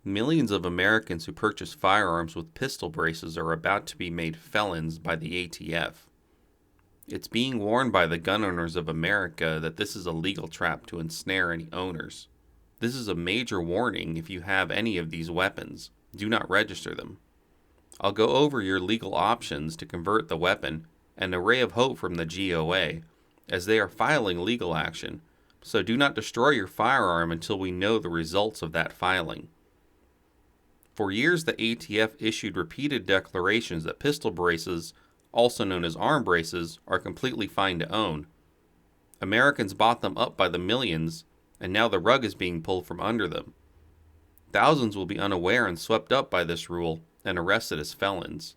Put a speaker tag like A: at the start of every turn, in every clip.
A: Millions of Americans who purchase firearms with pistol braces are about to be made felons by the ATF. It's being warned by the gun owners of America that this is a legal trap to ensnare any owners. This is a major warning if you have any of these weapons. Do not register them. I'll go over your legal options to convert the weapon and a ray of hope from the GOA, as they are filing legal action, so do not destroy your firearm until we know the results of that filing. For years, the ATF issued repeated declarations that pistol braces, also known as arm braces, are completely fine to own. Americans bought them up by the millions, and now the rug is being pulled from under them. Thousands will be unaware and swept up by this rule and arrested as felons.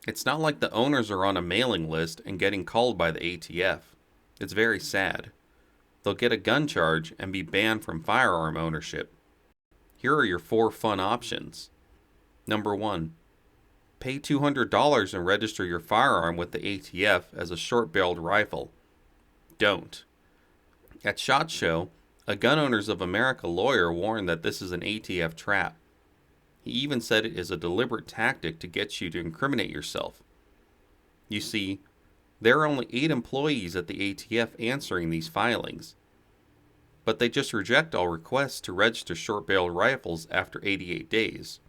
A: It's not like the owners are on a mailing list and getting called by the ATF. It's very sad. They'll get a gun charge and be banned from firearm ownership. Here are your 4 fun options. Number 1. Pay $200 and register your firearm with the ATF as a short-barreled rifle. Don't. At SHOT Show, a Gun Owners of America lawyer warned that this is an ATF trap. He even said it is a deliberate tactic to get you to incriminate yourself. You see, there are only 8 employees at the ATF answering these filings, but they just reject all requests to register short-barreled rifles after 88 days.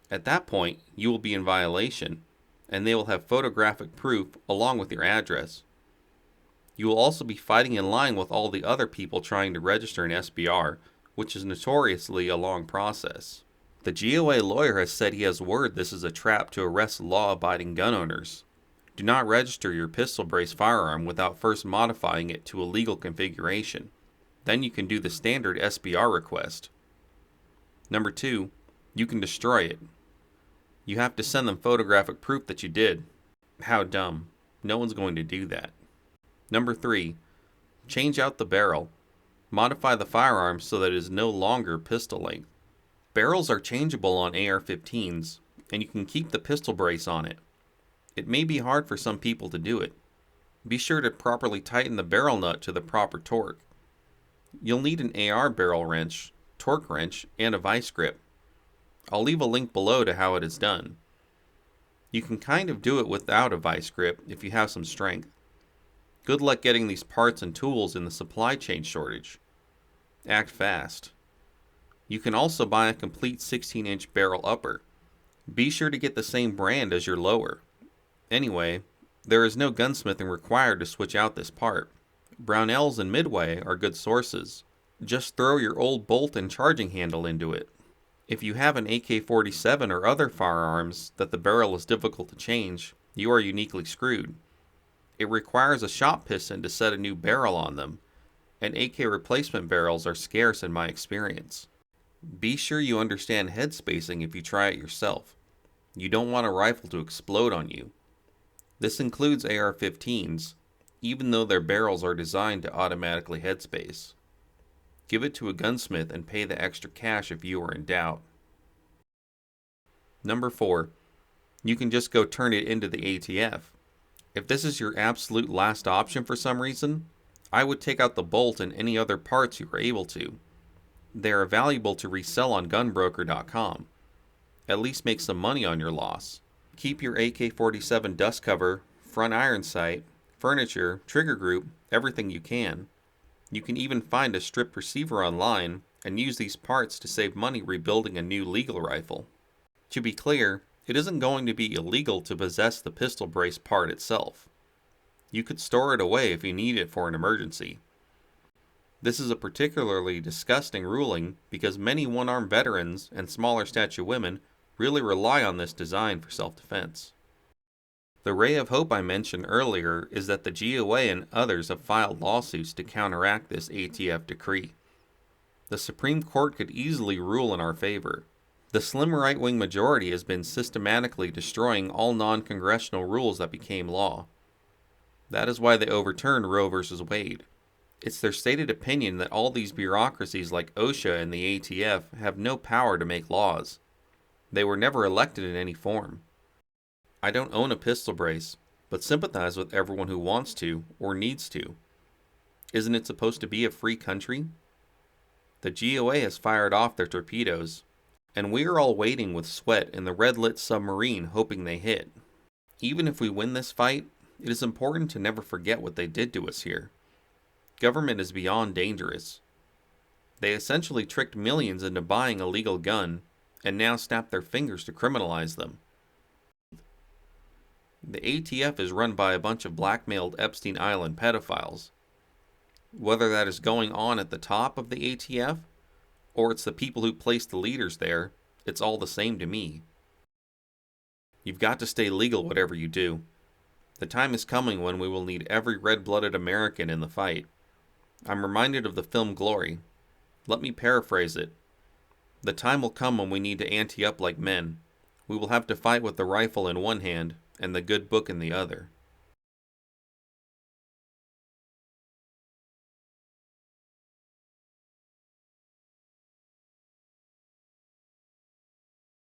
A: At that point, you will be in violation, and they will have photographic proof along with your address. You will also be fighting in line with all the other people trying to register an SBR, which is notoriously a long process. The GOA lawyer has said he has word this is a trap to arrest law-abiding gun owners. Do not register your pistol brace firearm without first modifying it to a legal configuration. Then you can do the standard SBR request. Number 2, you can destroy it. You have to send them photographic proof that you did. How dumb. No one's going to do that. Number 3, change out the barrel. Modify the firearm so that it is no longer pistol length. Barrels are changeable on AR-15s, and you can keep the pistol brace on it. It may be hard for some people to do it. Be sure to properly tighten the barrel nut to the proper torque. You'll need an AR barrel wrench, torque wrench, and a vice grip. I'll leave a link below to how it is done. You can kind of do it without a vice grip if you have some strength. Good luck getting these parts and tools in the supply chain shortage. Act fast. You can also buy a complete 16-inch barrel upper. Be sure to get the same brand as your lower. Anyway, there is no gunsmithing required to switch out this part. Brownells and Midway are good sources. Just throw your old bolt and charging handle into it. If you have an AK-47 or other firearms that the barrel is difficult to change, you are uniquely screwed. It requires a shot piston to set a new barrel on them, and AK replacement barrels are scarce in my experience. Be sure you understand head spacing if you try it yourself. You don't want a rifle to explode on you. This includes AR-15s, even though their barrels are designed to automatically headspace. Give it to a gunsmith and pay the extra cash if you are in doubt. Number 4, you can just go turn it into the ATF. If this is your absolute last option for some reason, I would take out the bolt and any other parts you are able to. They are valuable to resell on gunbroker.com. At least make some money on your loss. Keep your AK-47 dust cover, front iron sight, furniture, trigger group, everything you can. You can even find a stripped receiver online and use these parts to save money rebuilding a new legal rifle. To be clear, it isn't going to be illegal to possess the pistol brace part itself. You could store it away if you need it for an emergency. This is a particularly disgusting ruling because many one-armed veterans and smaller stature women really rely on this design for self-defense. The ray of hope I mentioned earlier is that the GOA and others have filed lawsuits to counteract this ATF decree. The Supreme Court could easily rule in our favor. The slim right-wing majority has been systematically destroying all non-congressional rules that became law. That is why they overturned Roe v. Wade. It's their stated opinion that all these bureaucracies like OSHA and the ATF have no power to make laws. They were never elected in any form. I don't own a pistol brace, but sympathize with everyone who wants to or needs to. Isn't it supposed to be a free country? The GOA has fired off their torpedoes. And we are all waiting with sweat in the red-lit submarine hoping they hit. Even if we win this fight, it is important to never forget what they did to us here. Government is beyond dangerous. They essentially tricked millions into buying a legal gun, and now snap their fingers to criminalize them. The ATF is run by a bunch of blackmailed Epstein Island pedophiles. Whether that is going on at the top of the ATF, or it's the people who placed the leaders there, it's all the same to me. You've got to stay legal whatever you do. The time is coming when we will need every red-blooded American in the fight. I'm reminded of the film Glory. Let me paraphrase it. The time will come when we need to ante up like men. We will have to fight with the rifle in one hand and the good book in the other.